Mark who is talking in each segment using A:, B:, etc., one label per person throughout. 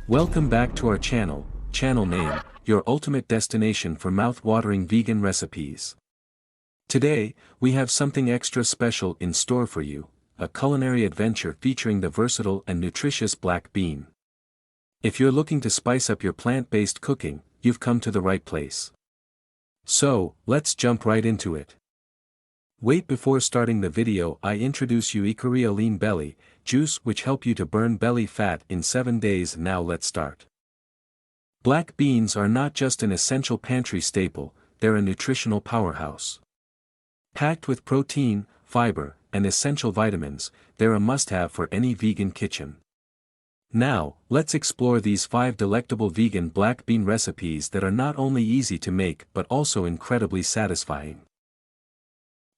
A: Welcome back to our channel name, your ultimate destination for mouth-watering vegan recipes. Today, we have something extra special in store for you, a culinary adventure featuring the versatile and nutritious black bean. If you're looking to spice up your plant-based cooking, you've come to the right place. So, let's jump right into it. Wait, before starting the video, I introduce you Ikaria Lean Belly Juice, which help you to burn belly fat in 7 days. Now let's start. Black beans are not just an essential pantry staple, they're a nutritional powerhouse. Packed with protein, fiber, and essential vitamins, they're a must-have for any vegan kitchen. Now, let's explore these 5 delectable vegan black bean recipes that are not only easy to make but also incredibly satisfying.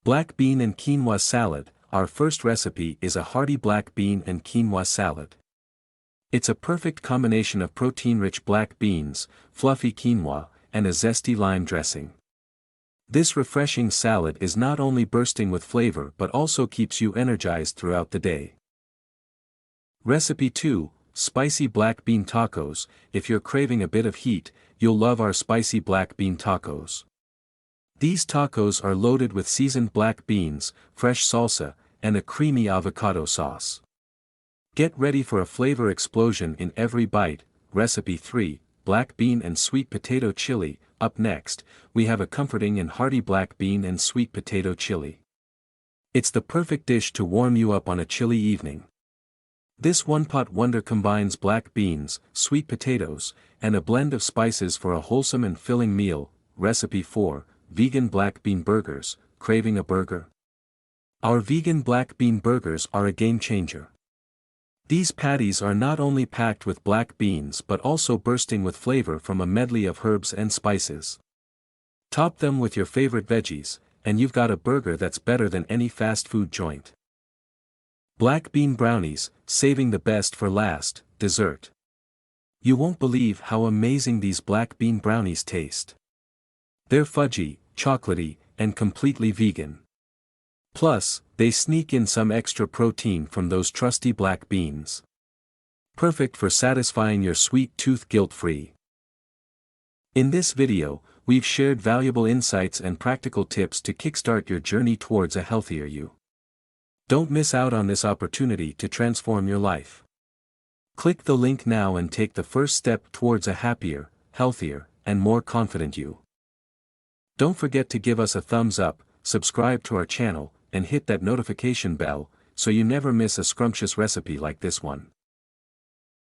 A: Black bean and quinoa salad. Our first recipe is a hearty black bean and quinoa salad. It's a perfect combination of protein-rich black beans, fluffy quinoa, and a zesty lime dressing. This refreshing salad is not only bursting with flavor but also keeps you energized throughout the day. Recipe 2, Spicy Black Bean Tacos. If you're craving a bit of heat, you'll love our spicy black bean tacos. These tacos are loaded with seasoned black beans, fresh salsa, and a creamy avocado sauce. Get ready for a flavor explosion in every bite. Recipe 3, Black Bean and Sweet Potato Chili. Up next, we have a comforting and hearty black bean and sweet potato chili. It's the perfect dish to warm you up on a chilly evening. This one-pot wonder combines black beans, sweet potatoes, and a blend of spices for a wholesome and filling meal. Recipe 4, Vegan Black Bean Burgers. Craving a burger? Our vegan black bean burgers are a game changer. These patties are not only packed with black beans but also bursting with flavor from a medley of herbs and spices. Top them with your favorite veggies, and you've got a burger that's better than any fast food joint. Black bean brownies. Saving the best for last. Dessert. You won't believe how amazing these black bean brownies taste. They're fudgy, chocolatey, and completely vegan. Plus, they sneak in some extra protein from those trusty black beans. Perfect for satisfying your sweet tooth guilt-free. In this video, we've shared valuable insights and practical tips to kickstart your journey towards a healthier you. Don't miss out on this opportunity to transform your life. Click the link now and take the first step towards a happier, healthier, and more confident you. Don't forget to give us a thumbs up, subscribe to our channel, and hit that notification bell, so you never miss a scrumptious recipe like this one.